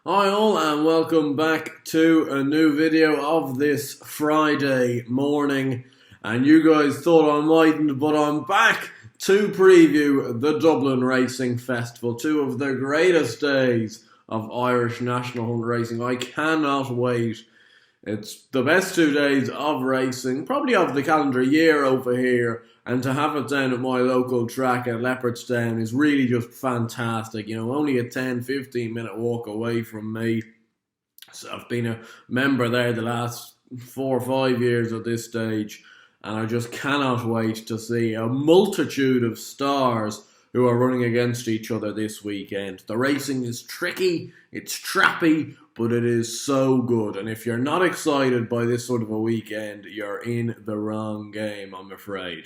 Hi all and welcome back to a new video of this Friday morning. And you guys thought I mightn't, but I'm back to preview the Dublin Racing Festival, two of the greatest days of Irish National Hunt racing. I cannot wait. It's the best 2 days of racing, probably of the calendar year over here, and to have it down at my local track at Leopardstown is really just fantastic. Only a 10-15 minute walk away from me. So I've been a member there the last 4 or 5 years at this stage, and I just cannot wait to see a multitude of stars who are running against each other this weekend. The racing is tricky, it's trappy, but it is so good. And if you're not excited by this sort of a weekend, you're in the wrong game, I'm afraid.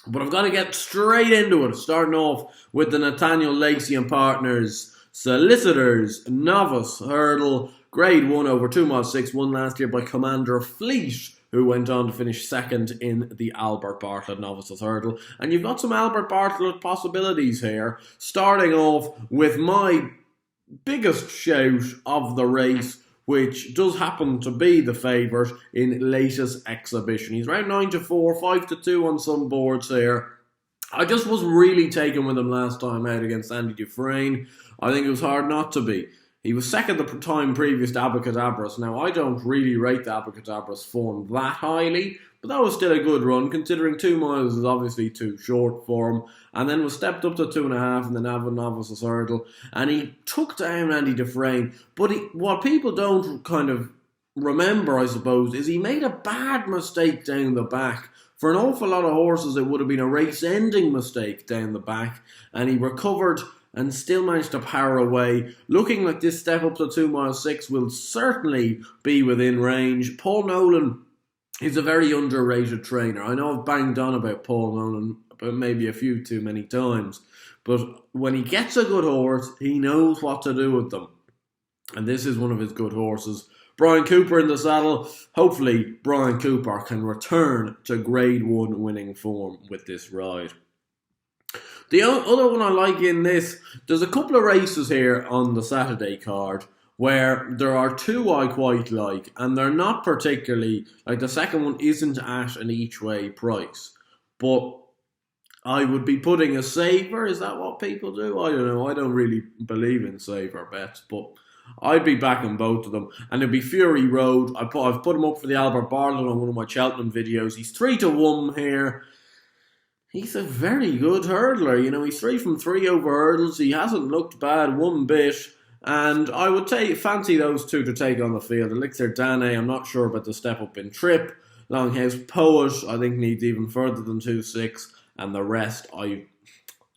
But I've got to get straight into it, starting off with the Nathaniel Lacey and Partners Solicitors Novice Hurdle, Grade 1 over 2 miles 6, won last year by Commander Fleet, who went on to finish second in the Albert Bartlett Novices Hurdle. And you've got some Albert Bartlett possibilities here, starting off with my biggest shout of the race, which does happen to be the favourite in latest exhibition. He's around 9-4, 5-2 on some boards here. I just was really taken with him last time out against Andy Dufresne. I think it was hard not to be. He was second the time previous to Abacadabras. Now, I don't really rate the Abacadabras form that highly, but that was still a good run, considering 2 miles is obviously too short for him. And then was stepped up to 2.5 in the Navan Novices Hurdle, and he took down Andy Dufresne. But what people don't kind of remember, I suppose, is he made a bad mistake down the back. For an awful lot of horses, it would have been a race-ending mistake down the back, and he recovered and still managed to power away. Looking like this step up to 2 miles 6 will certainly be within range. Paul Nolan is a very underrated trainer. I know I've banged on about Paul Nolan but maybe a few too many times, but when he gets a good horse, he knows what to do with them. And this is one of his good horses. Brian Cooper in the saddle. Hopefully Brian Cooper can return to Grade 1 winning form with this ride. The other one I like in this, there's a couple of races here on the Saturday card where there are two I quite like, and they're not particularly, like the second one isn't at an each way price, but I would be putting a saver. Is that what people do? I don't know. I don't really believe in saver bets, but I'd be backing both of them. And it'd be Fury Road. I've put him up for the Albert Bartlett on one of my Cheltenham videos. He's 3-1 here. He's a very good hurdler. He's 3 from 3 over hurdles. He hasn't looked bad one bit. And I would fancy those two to take on the field. Elixir Dane, I'm not sure about the step up in trip. Longhouse Poet, I think, needs even further than 2-6. And the rest, I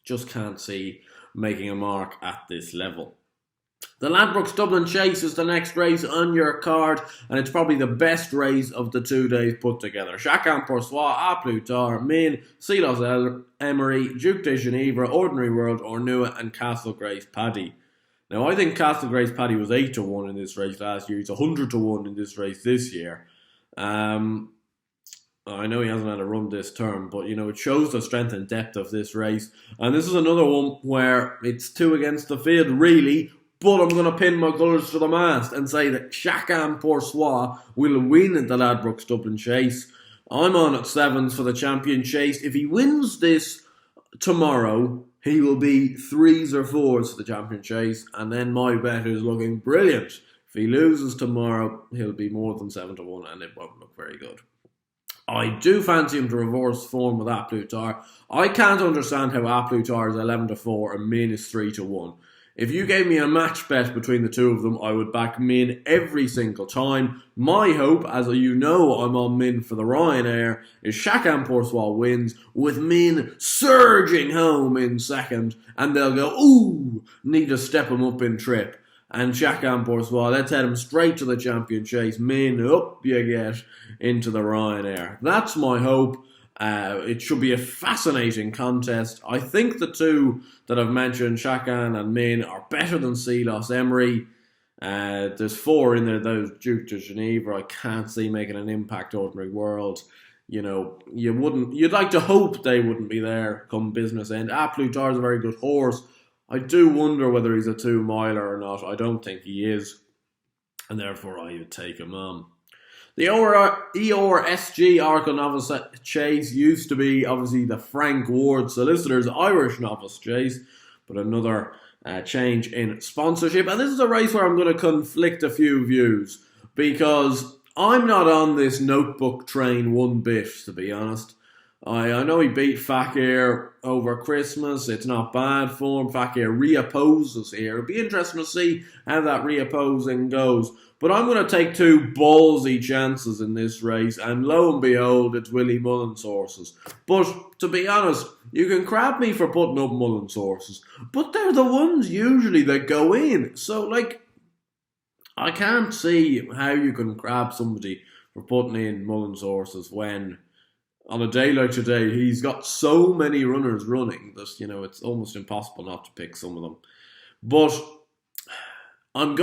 just can't see making a mark at this level. The Ladbrokes Dublin Chase is the next race on your card, and it's probably the best race of the 2 days put together. Chacun Pour Soi, A Plus Tard, Min, Silos Emery, Duke de Geneva, Ordinary World, Ornua, and Castle Grace Paddy. Now, I think Castle Grace Paddy was 8-1 in this race last year. He's 100-1 in this race this year. I know he hasn't had a run this term, but it shows the strength and depth of this race. And this is another one where it's 2 against the field, really. But I'm going to pin my colours to the mast and say that Chacun Pour Soi will win the Ladbrokes Dublin Chase. I'm on at 7s for the Champion Chase. If he wins this tomorrow, he will be 3s or 4s for the Champion Chase. And then my bet is looking brilliant. If he loses tomorrow, he'll be more than 7-1 and it won't look very good. I do fancy him to reverse form with A Plus Tard. I can't understand how A Plus Tard is 11-4 and Min is 3-1. If you gave me a match bet between the two of them, I would back Min every single time. My hope, as you know I'm on Min for the Ryanair, is Chacun Pour Soi wins, with Min surging home in second, and they'll go, ooh, need to step him up in trip. And Chacun Pour Soi, let's head him straight to the Champion Chase. Min, up you get into the Ryanair. That's my hope. It should be a fascinating contest. I think the two that I've mentioned, Chacun and Min, are better than Silos Emery. There's 4 in there, those Duke de Geneva. I can't see making an impact Ordinary World. You'd like to hope they wouldn't be there come business end. A Plus Tard is a very good horse. I do wonder whether he's a 2-miler or not. I don't think he is, and therefore I would take him on. The Eor SG Arkle Novice Chase used to be obviously the Frank Ward Solicitors Irish Novice Chase, but another change in sponsorship. And this is a race where I'm going to conflict a few views, because I'm not on this notebook train one bit, to be honest. I know he beat Fakir over Christmas. It's not bad form. Fakir reopposes here. It'll be interesting to see how that reopposing goes. But I'm going to take 2 ballsy chances in this race, and lo and behold, it's Willie Mullins horses. But to be honest, you can crap me for putting up Mullins horses, but they're the ones usually that go in. So, like, I can't see how you can crap somebody for putting in Mullins horses when, on a day like today, he's got so many runners running that, you know, it's almost impossible not to pick some of them. But I'm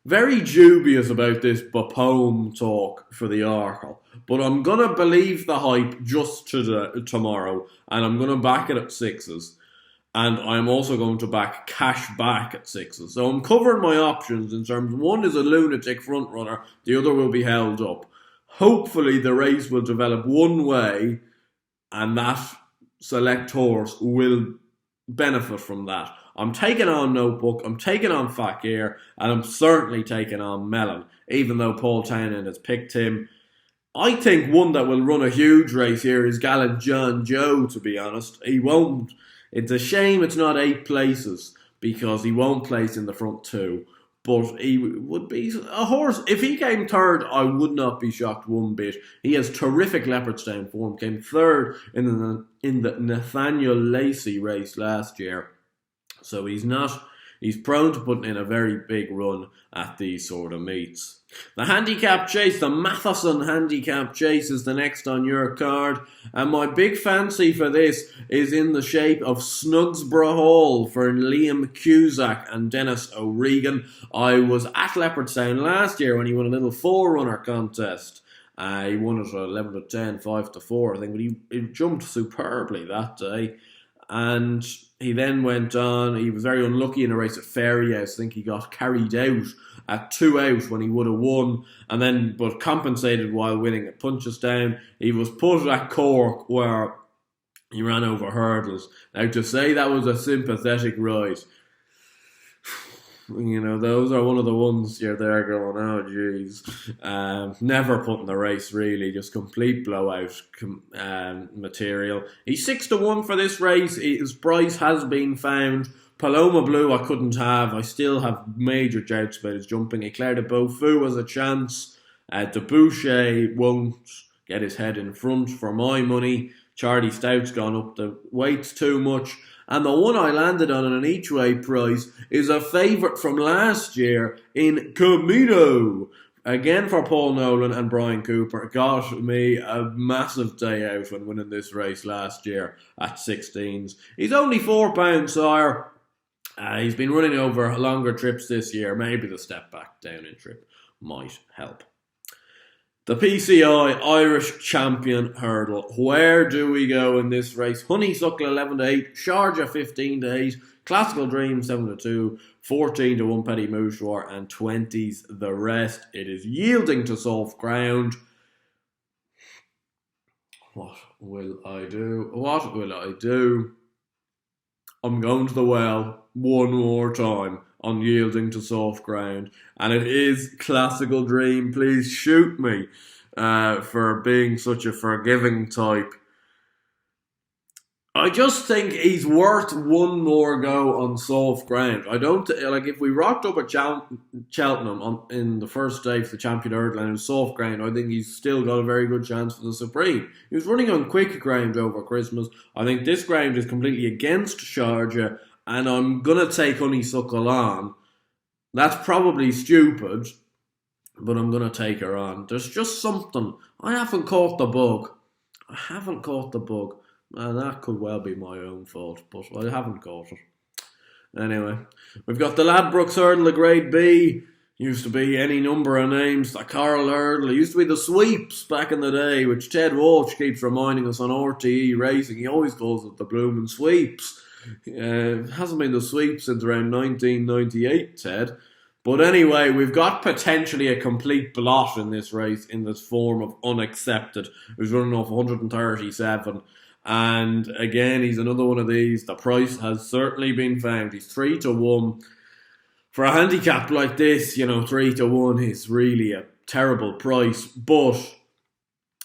very dubious about this Bapome talk for the Arkle, but I'm going to believe the hype just tomorrow, and I'm going to back it at 6s. And I'm also going to back cash back at 6s. So I'm covering my options in terms of, one is a lunatic front runner, the other will be held up. Hopefully the race will develop one way, and that select horse will benefit from that. I'm taking on Notebook, I'm taking on Fakir, and I'm certainly taking on Mellon, even though Paul Townend has picked him. I think one that will run a huge race here is Gallant John Joe, to be honest. He won't. It's a shame it's not 8 places, because he won't place in the front 2. But he would be a horse. If he came 3rd, I would not be shocked one bit. He has terrific Leopardstown form. Came 3rd in the Nathaniel Lacey race last year. So he's prone to putting in a very big run at these sort of meets. The handicap chase, the Matheson handicap chase, is the next on your card. And my big fancy for this is in the shape of Snugsborough Hall for Liam Cusack and Dennis O'Regan. I was at Leopardstown last year when he won a little 4-runner contest. He won it 11 to 10, 5 to 4, I think, but he jumped superbly that day. And he then went on. He was very unlucky in a race at Fairyhouse. I think he got carried out at 2 out when he would have won, and then but compensated while winning at Punchestown. He was put at Cork where he ran over hurdles. Now, to say that was a sympathetic ride, you know, those are one of the ones you're there going, oh geez. Never put in the race really, just complete blowout material. He's 6 to 1 for this race. His price has been found. Paloma Blue I couldn't have. I still have major doubts about his jumping. Eclair de Beaufort has a chance. De Boucher won't get his head in front for my money. Charlie Stout's gone up the weights too much. And the one I landed on an each-way price is a favourite from last year in Camino. Again for Paul Nolan and Brian Cooper. Got me a massive day out when winning this race last year at 16s. He's only £4 sire. He's been running over longer trips this year. Maybe the step back down in trip might help. The PCI Irish Champion Hurdle. Where do we go in this race? Honeysuckle 11 to 8, Sharjah 15 to 8, Classical Dream 7 to 2, 14 to 1 Petit Mouchoir, and 20s the rest. It is yielding to soft ground. What will I do? What will I do? I'm going to the well one more time on yielding to soft ground, and it is Classical Dream. Please shoot me for being such a forgiving type. I just think he's worth one more go on soft ground. I don't like if we rocked up at Cheltenham in the first day for the Champion Hurdle and it was soft ground. I think he's still got a very good chance for the Supreme. He was running on quick ground over Christmas. I think this ground is completely against Sharjah, and I'm gonna take Honeysuckle on. That's probably stupid, but I'm gonna take her on. There's just something. I haven't caught the bug. And that could well be my own fault, but I haven't caught it. Anyway, we've got the Ladbrokes Hurdle, the Grade B. Used to be any number of names, the Coral Hurdle. It used to be the Sweeps back in the day, which Ted Walsh keeps reminding us on RTE Racing. He always calls it the Bloomin' Sweeps. It hasn't been the Sweeps since around 1998, Ted. But anyway, we've got potentially a complete blot in this race in this form of Unaccepted, who's running off 137. And again, he's another one of these. The price has certainly been found. He's 3-1. For a handicap like this, 3-1 is really a terrible price. But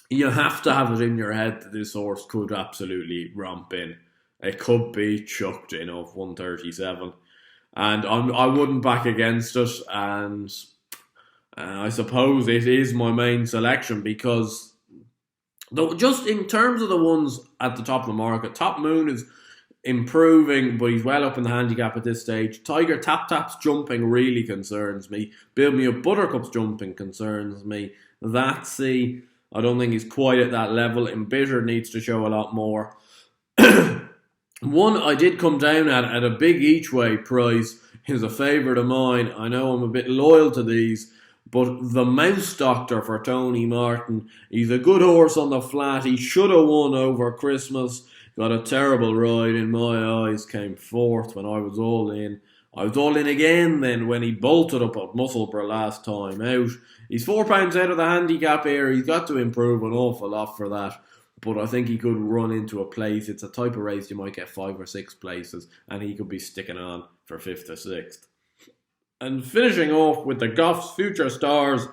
you have to have it in your head that this horse could absolutely romp in. It could be chucked in off 137. And I wouldn't back against it. And I suppose it is my main selection because just in terms of the ones at the top of the market, Top Moon is improving, but he's well up in the handicap at this stage. Tiger Tap Tap's jumping really concerns me. Build Me Up Buttercup's jumping concerns me. Thatsy, I don't think he's quite at that level. Embittered needs to show a lot more. One I did come down at a big each way price is a favourite of mine. I know I'm a bit loyal to these, but the Mouse Doctor for Tony Martin. He's a good horse on the flat. He should have won over Christmas. Got a terrible ride in my eyes. Came fourth when I was all in. I was all in again then when he bolted up at Musselburgh last time out. He's £4 out of the handicap here. He's got to improve an awful lot for that. But I think he could run into a place. It's a type of race you might get 5 or 6 places. And he could be sticking on for 5th or 6th. And finishing off with the Goffs Future Stars.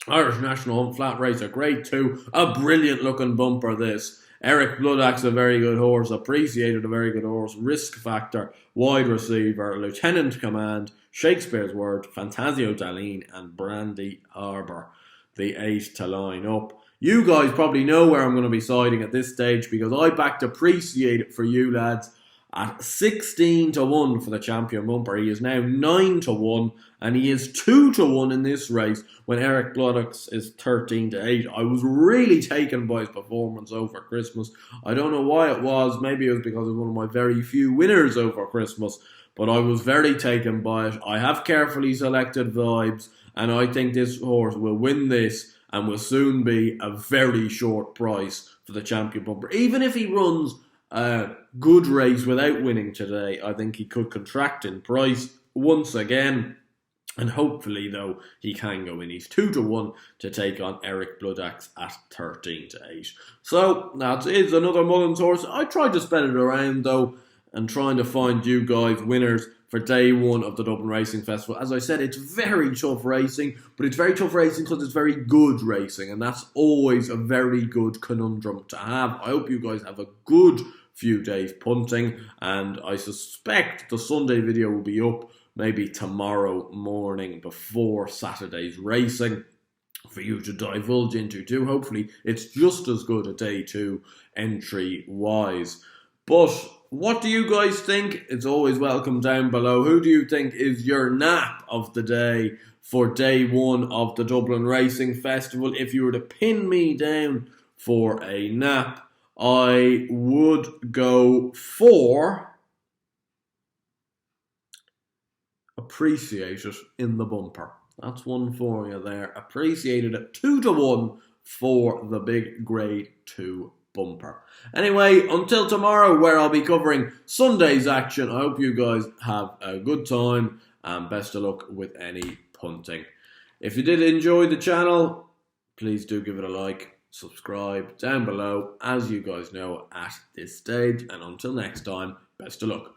Irish National Hunt Flat Racer Grade 2. A brilliant looking bumper this. Eric Bloodaxe, a very good horse. Appreciated, a very good horse. Risk Factor, Wide Receiver, Lieutenant Command, Shakespeare's Word, Fantasio Daline, and Brandy Harbour. The 8 to line up. You guys probably know where I'm going to be siding at this stage because I backed Appreciate It for you lads at 16-1 for the champion bumper. He is now 9-1 and he is 2-1 in this race when Eric Bloodaxe is 13-8. I was really taken by his performance over Christmas. I don't know why it was. Maybe it was because it was one of my very few winners over Christmas. But I was very taken by it. I have carefully selected vibes and I think this horse will win this and will soon be a very short price for the champion bumper. Even if he runs a good race without winning today, I think he could contract in price once again. And hopefully, though, he can go in. He's 2-1 to take on Eric Bloodaxe at 13-8. So, that is another Mullins horse. I tried to spread it around, though, and trying to find you guys winners for day one of the Dublin Racing Festival. As I said, it's very tough racing, but it's very tough racing because it's very good racing, and that's always a very good conundrum to have. I hope you guys have a good few days punting, and I suspect the Sunday video will be up maybe tomorrow morning before Saturday's racing for you to divulge into too. Hopefully it's just as good a day two entry wise. But what do you guys think? It's always welcome down below. Who do you think is your nap of the day for day one of the Dublin Racing Festival? If you were to pin me down for a nap, I would go for Appreciate It in the bumper. That's one for you there. Appreciated at 2-1 for the big grade 2 bumper. Anyway, until tomorrow where I'll be covering Sunday's action, I hope you guys have a good time and best of luck with any punting. If you did enjoy the channel, please do give it a like, subscribe down below, as you guys know at this stage, and until next time, best of luck.